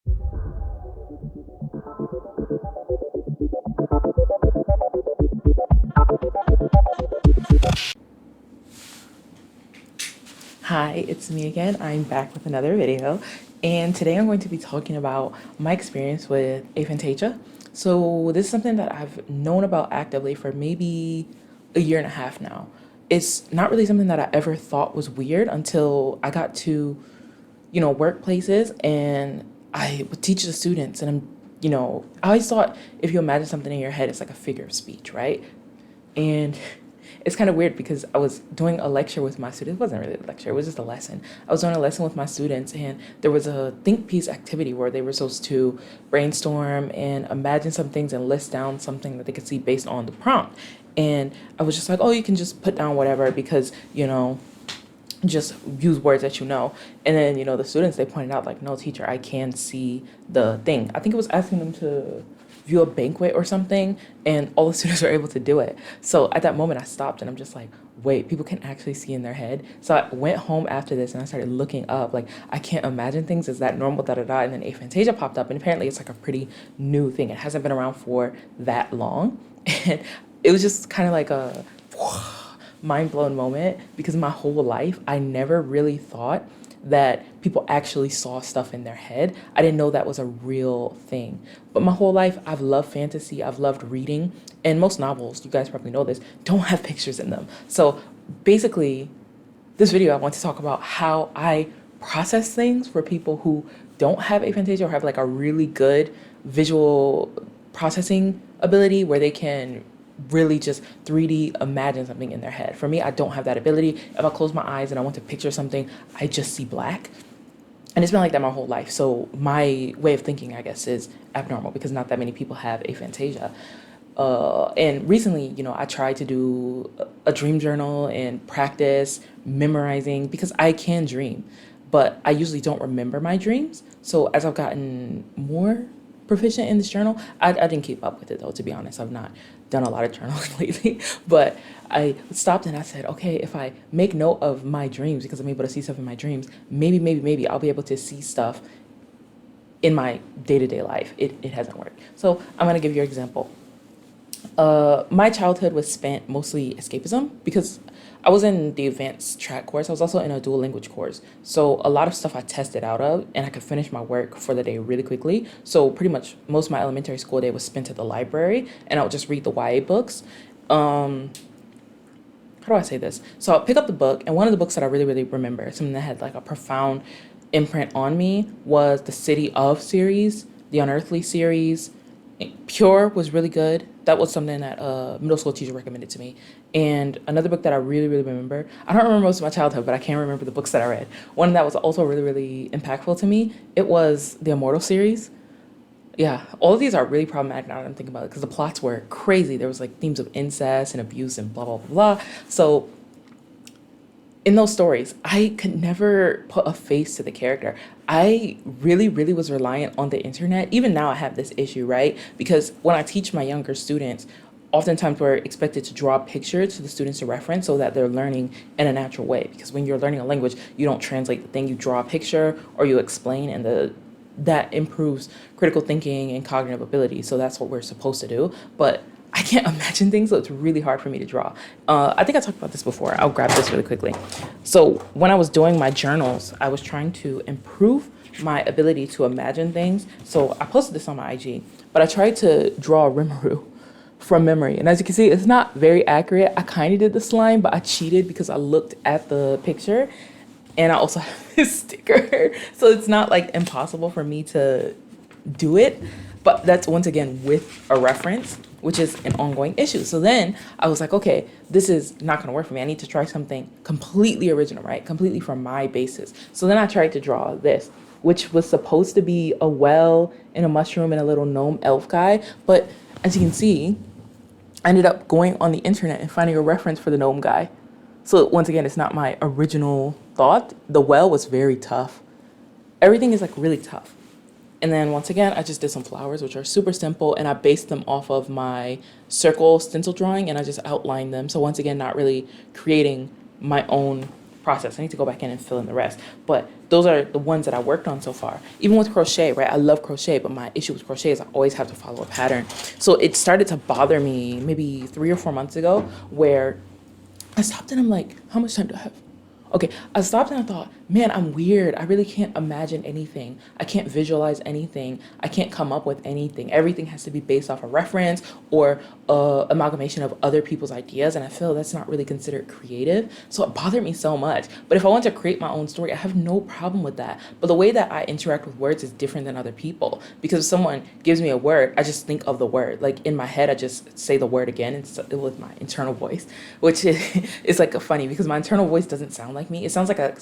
Hi, it's me again. I'm back with another video, and today I'm going to be talking about my experience with aphantasia. So this is something that I've known about actively for maybe a year and a half now. It's not really something that I ever thought was weird until I got to, workplaces, and I would teach the students, and I always thought if you imagine something in your head, it's like a figure of speech, right? And it's kind of weird because I was doing a lecture with my students. It wasn't really a lecture, it was just a lesson. I was doing a lesson with my students, and there was a think piece activity where they were supposed to brainstorm and imagine some things and list down something that they could see based on the prompt. And I was just like, oh, you can just put down whatever because, just use words that you know. And then, the students, they pointed out, like, no, teacher, I can see the thing. I think it was asking them to view a banquet or something, and all the students were able to do it. So at that moment, I stopped and I'm just like, wait, people can actually see in their head. So I went home after this and I started looking up, like, I can't imagine things. Is that normal? Da da da. And then aphantasia popped up, and apparently it's like a pretty new thing. It hasn't been around for that long. And it was just kind of like a mind blown moment because my whole life, I never really thought that people actually saw stuff in their head. I didn't know that was a real thing. But my whole life, I've loved fantasy, I've loved reading, and most novels, you guys probably know this, don't have pictures in them. So basically, this video, I want to talk about how I process things for people who don't have aphantasia or have like a really good visual processing ability where they can really just 3D imagine something in their head. For me, I don't have that ability. If I close my eyes and I want to picture something, I just see black. And it's been like that my whole life. So my way of thinking, I guess, is abnormal because not that many people have aphantasia. And recently, I tried to do a dream journal and practice memorizing because I can dream, but I usually don't remember my dreams. So as I've gotten more proficient in this journal, I didn't keep up with it though, to be honest. I've not done a lot of journaling lately, but I stopped and I said, okay, if I make note of my dreams, because I'm able to see stuff in my dreams, maybe I'll be able to see stuff in my day-to-day life. It hasn't worked. So I'm going to give you an example. My childhood was spent mostly escapism because I was in the advanced track course. I was also in a dual language course. So a lot of stuff I tested out of, and I could finish my work for the day really quickly. So pretty much most of my elementary school day was spent at the library, and I would just read the YA books. How do I say this? So I'll pick up the book, and one of the books that I really, really remember, something that had like a profound imprint on me, was the City of series, the Unearthly series. Pure was really good. That was something that a middle school teacher recommended to me. And another book that I really, really remember, I don't remember most of my childhood, but I can remember the books that I read. One that was also really, really impactful to me, it was the Immortal series. Yeah, all of these are really problematic now that I'm thinking about it because the plots were crazy. There was like themes of incest and abuse and blah, blah, blah, blah. So in those stories, I could never put a face to the character. I really, really was reliant on the internet. Even now, I have this issue, right? Because when I teach my younger students, oftentimes we're expected to draw pictures for the students to reference so that they're learning in a natural way. Because when you're learning a language, you don't translate the thing, you draw a picture or you explain, and that improves critical thinking and cognitive ability. So that's what we're supposed to do. But I can't imagine things, so it's really hard for me to draw. I think I talked about this before. I'll grab this really quickly. So when I was doing my journals, I was trying to improve my ability to imagine things. So I posted this on my IG, but I tried to draw a Rimuru from memory. And as you can see, it's not very accurate. I kind of did the slime, but I cheated because I looked at the picture, and I also have this sticker. So it's not like impossible for me to do it, but that's once again with a reference, which is an ongoing issue. So then I was like, okay, this is not gonna work for me. I need to try something completely original, right? Completely from my basis. So then I tried to draw this, which was supposed to be a well and a mushroom and a little gnome elf guy. But as you can see, I ended up going on the internet and finding a reference for the gnome guy. So once again, it's not my original thought. The well was very tough. Everything is like really tough. And then once again, I just did some flowers, which are super simple, and I based them off of my circle stencil drawing, and I just outlined them. So once again, not really creating my own process. I need to go back in and fill in the rest. But those are the ones that I worked on so far. Even with crochet, right? I love crochet, but my issue with crochet is I always have to follow a pattern. So it started to bother me maybe 3 or 4 months ago, where I stopped and I'm like, how much time do I have? Okay, I stopped and I thought, man, I'm weird. I really can't imagine anything. I can't visualize anything. I can't come up with anything. Everything has to be based off a reference or amalgamation of other people's ideas. And I feel that's not really considered creative. So it bothered me so much. But if I want to create my own story, I have no problem with that. But the way that I interact with words is different than other people. Because if someone gives me a word, I just think of the word. Like in my head, I just say the word again with my internal voice, which is like funny because my internal voice doesn't sound like me. It sounds like a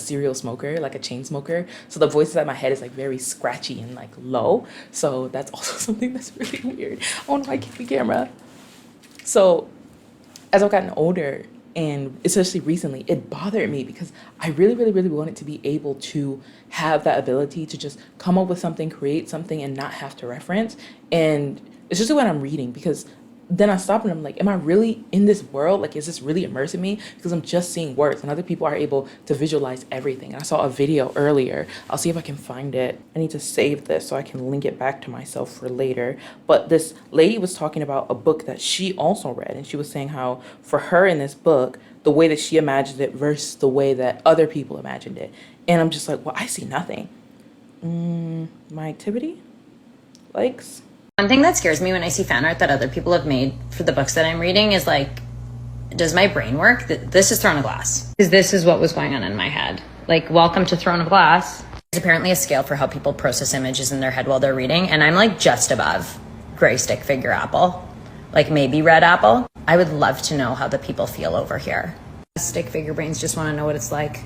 serial smoker, like a chain smoker. So the voice inside my head is like very scratchy and like low. So that's also something that's really weird. Oh no, I can't the camera. So as I've gotten older, and especially recently, it bothered me because I really, really, really wanted to be able to have that ability to just come up with something, create something, and not have to reference. And it's just when I'm reading, because then I stop and I'm like, am I really in this world? Like, is this really immersing me? Because I'm just seeing words and other people are able to visualize everything. And I saw a video earlier. I'll see if I can find it. I need to save this so I can link it back to myself for later. But this lady was talking about a book that she also read. And she was saying how for her in this book, the way that she imagined it versus the way that other people imagined it. And I'm just like, well, I see nothing. My activity? Likes? One thing that scares me when I see fan art that other people have made for the books that I'm reading is like, does my brain work? This is Throne of Glass. Because this is what was going on in my head. Like, welcome to Throne of Glass. There's apparently a scale for how people process images in their head while they're reading, and I'm like just above gray stick figure apple, like maybe red apple. I would love to know how the people feel over here. Stick figure brains just want to know what it's like.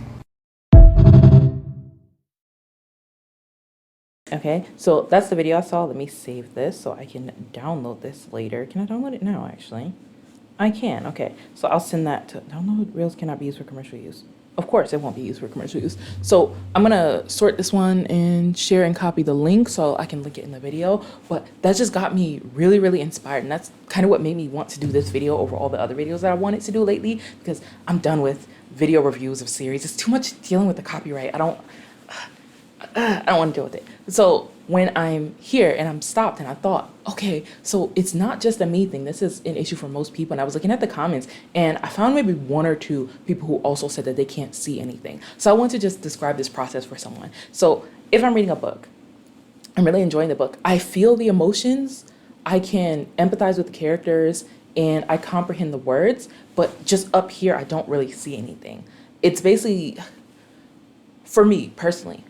Okay, so that's the video I saw. Let me save this so I can download this later. Can I download it now, actually? I can, okay. So I'll send that to, download reels cannot be used for commercial use. Of course, it won't be used for commercial use. So I'm gonna sort this one and share and copy the link so I can link it in the video. But that just got me really, really inspired. And that's kind of what made me want to do this video over all the other videos that I wanted to do lately, because I'm done with video reviews of series. It's too much dealing with the copyright. I don't want to deal with it. So when I'm here and I'm stopped and I thought, okay, so it's not just a me thing. This is an issue for most people. And I was looking at the comments and I found maybe 1 or 2 people who also said that they can't see anything. So I want to just describe this process for someone. So if I'm reading a book, I'm really enjoying the book. I feel the emotions. I can empathize with the characters and I comprehend the words, but just up here, I don't really see anything. It's basically, for me personally,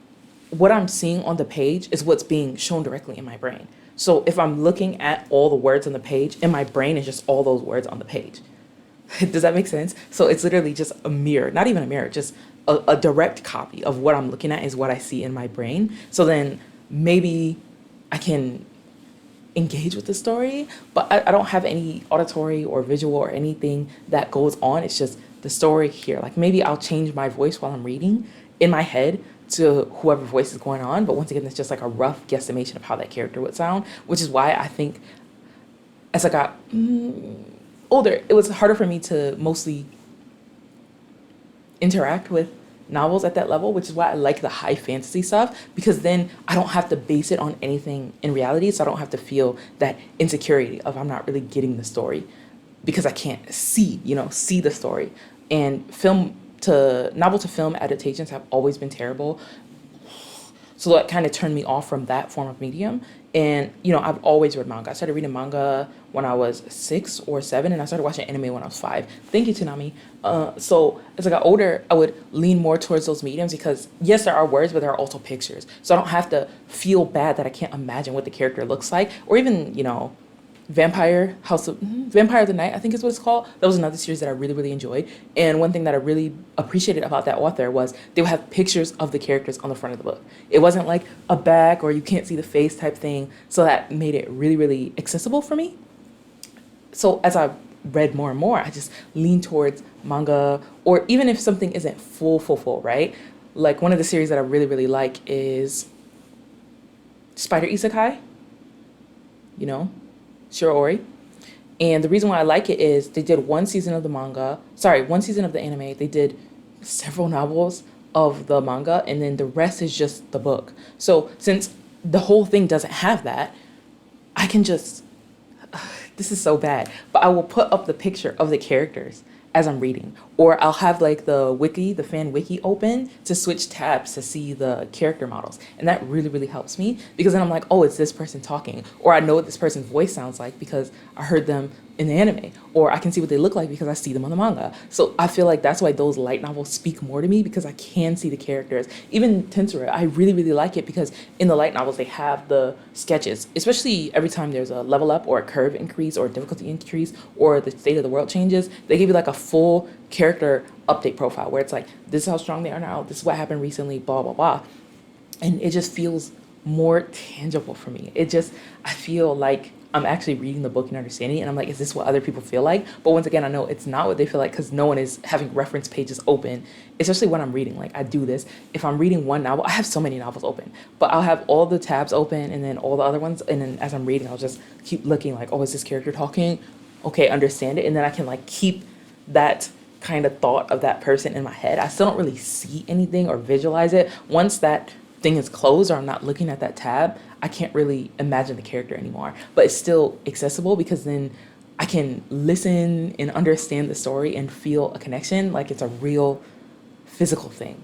what I'm seeing on the page is what's being shown directly in my brain. So if I'm looking at all the words on the page, in my brain is just all those words on the page. Does that make sense? So it's literally just a mirror, not even a mirror, just a direct copy of what I'm looking at is what I see in my brain. So then maybe I can engage with the story, but I don't have any auditory or visual or anything that goes on. It's just the story here. Like maybe I'll change my voice while I'm reading in my head to whoever voice is going on. But once again, it's just like a rough guesstimation of how that character would sound, which is why I think as I got older, it was harder for me to mostly interact with novels at that level, which is why I like the high fantasy stuff, because then I don't have to base it on anything in reality. So I don't have to feel that insecurity of I'm not really getting the story because I can't see the story. And novel to film adaptations have always been terrible. So that kind of turned me off from that form of medium. And, I've always read manga. I started reading manga when I was 6 or 7, and I started watching anime when I was 5. Thank you, Tsunami. So as I got older, I would lean more towards those mediums because, yes, there are words, but there are also pictures. So I don't have to feel bad that I can't imagine what the character looks like. Or even, Vampire of the Night, I think is what it's called. That was another series that I really, really enjoyed. And one thing that I really appreciated about that author was they would have pictures of the characters on the front of the book. It wasn't like a back or you can't see the face type thing. So that made it really, really accessible for me. So as I read more and more, I just lean towards manga, or even if something isn't full, right? Like one of the series that I really, really like is Spider Isekai, Shiroori. And the reason why I like it is they did 1 season of the anime. They did several novels, of the manga, and then the rest is just the book. So since the whole thing doesn't have that, I can just, this is so bad, but I will put up the picture of the characters as I'm reading, or I'll have like the wiki, the fan wiki open to switch tabs to see the character models. And that really, really helps me, because then I'm like, oh, it's this person talking, or I know what this person's voice sounds like because I heard them in the anime, or I can see what they look like because I see them on the manga. So I feel like that's why those light novels speak more to me, because I can see the characters. Even Tensura, I really, really like it because in the light novels they have the sketches, especially every time there's a level up or a curve increase or a difficulty increase or the state of the world changes, they give you like a full character update profile where it's like, this is how strong they are now, this is what happened recently, blah, blah, blah. And it just feels more tangible for me. I feel like I'm actually reading the book and understanding it, and I'm like, is this what other people feel like? But once again, I know it's not what they feel like because no one is having reference pages open, especially when I'm reading. Like, I do this. If I'm reading one novel, I have so many novels open, but I'll have all the tabs open and then all the other ones, and then as I'm reading, I'll just keep looking like, oh, is this character talking? Okay, understand it, and then I can like keep that kind of thought of that person in my head. I still don't really see anything or visualize it. Once that thing is closed or I'm not looking at that tab, I can't really imagine the character anymore. But it's still accessible because then I can listen and understand the story and feel a connection like it's a real physical thing.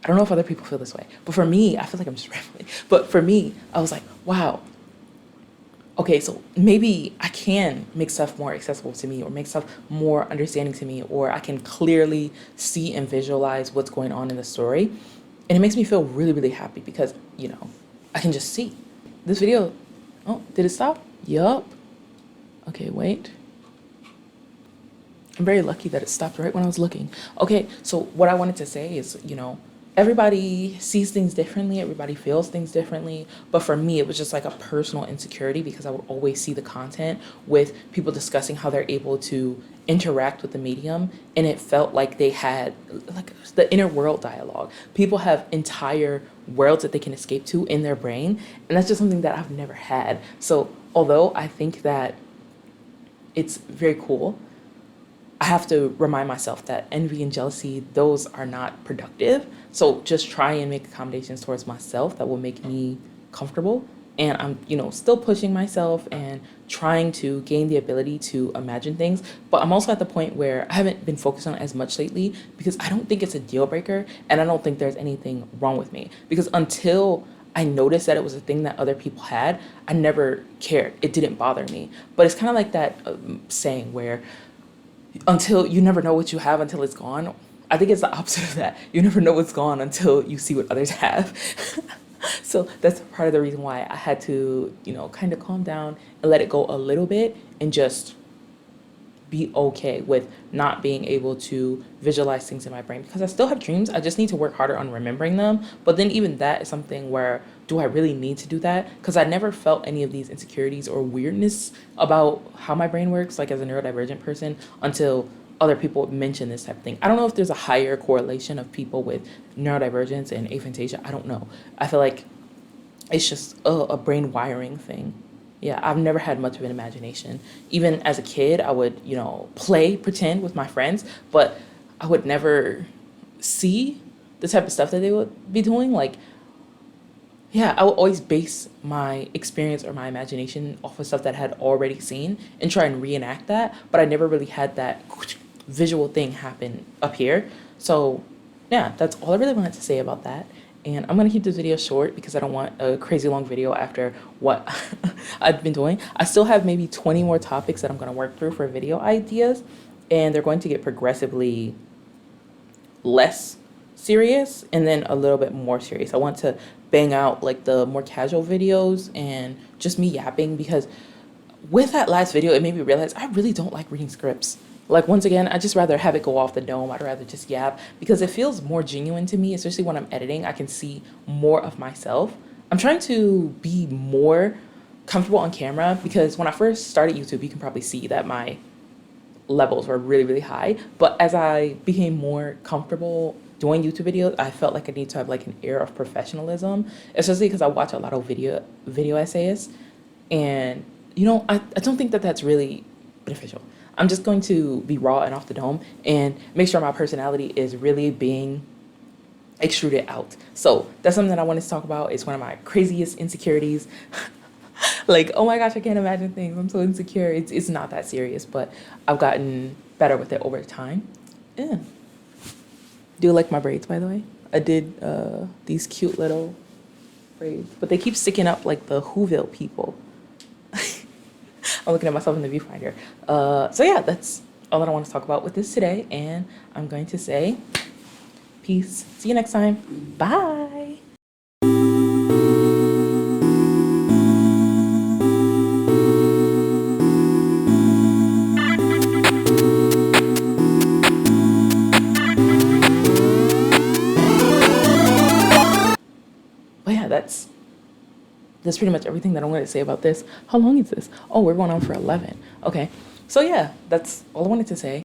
I don't know if other people feel this way, but for me, I feel like I'm just rambling. But for me, I was like, wow, okay, so maybe I can make stuff more accessible to me or make stuff more understanding to me, or I can clearly see and visualize what's going on in the story. And it makes me feel really, really happy because, I can just see. This video, oh, did it stop? Yup. Okay, wait. I'm very lucky that it stopped right when I was looking. Okay, so what I wanted to say is, everybody sees things differently, everybody feels things differently, but for me, it was just like a personal insecurity because I would always see the content with people discussing how they're able to interact with the medium, and it felt like they had like the inner world dialogue. People have entire worlds that they can escape to in their brain, and that's just something that I've never had. So although I think that it's very cool, I have to remind myself that envy and jealousy, those are not productive. So just try and make accommodations towards myself that will make me comfortable. And I'm, still pushing myself and trying to gain the ability to imagine things. But I'm also at the point where I haven't been focused on it as much lately because I don't think it's a deal breaker. And I don't think there's anything wrong with me. Because until I noticed that it was a thing that other people had, I never cared. It didn't bother me. But it's kind of like that saying where until you never know what you have until it's gone. I think it's the opposite of that. You never know what's gone until you see what others have. So that's part of the reason why I had to, kind of calm down and let it go a little bit and just be okay with not being able to visualize things in my brain because I still have dreams. I just need to work harder on remembering them. But then even that is something where, do I really need to do that? Because I never felt any of these insecurities or weirdness about how my brain works, like as a neurodivergent person, until other people mention this type of thing. I don't know if there's a higher correlation of people with neurodivergence and aphantasia. I don't know. I feel like it's just a brain wiring thing. Yeah, I've never had much of an imagination. Even as a kid, I would, pretend with my friends, but I would never see the type of stuff that they would be doing. Like, yeah, I would always base my experience or my imagination off of stuff that I had already seen and try and reenact that, but I never really had that visual thing happen up here. So, yeah, that's all I really wanted to say about that. And I'm going to keep this video short because I don't want a crazy long video after what I've been doing. I still have maybe 20 more topics that I'm going to work through for video ideas, and they're going to get progressively less serious and then a little bit more serious. I want to bang out like the more casual videos and just me yapping, because with that last video, it made me realize I really don't like reading scripts. Like, once again, I just rather have it go off the dome. I'd rather just yap because it feels more genuine to me, especially when I'm editing. I can see more of myself. I'm trying to be more comfortable on camera because when I first started YouTube, you can probably see that my levels were really, really high. But as I became more comfortable doing YouTube videos, I felt like I need to have like an air of professionalism, especially because I watch a lot of video essayists. And, I don't think that that's really beneficial. I'm just going to be raw and off the dome and make sure my personality is really being extrude it out. So that's something that I wanted to talk about. It's one of my craziest insecurities. Like, oh my gosh, I can't imagine things. I'm so insecure. It's not that serious, but I've gotten better with it over time. Yeah. Do you like my braids, by the way? I did these cute little braids, but they keep sticking up like the Whoville people. I'm looking at myself in the viewfinder. So yeah, that's all that I want to talk about with this today. And I'm going to say peace. See you next time. Bye. But yeah, that's pretty much everything that I'm going to say about this. How long is this? Oh, we're going on for 11. Okay. So yeah, that's all I wanted to say.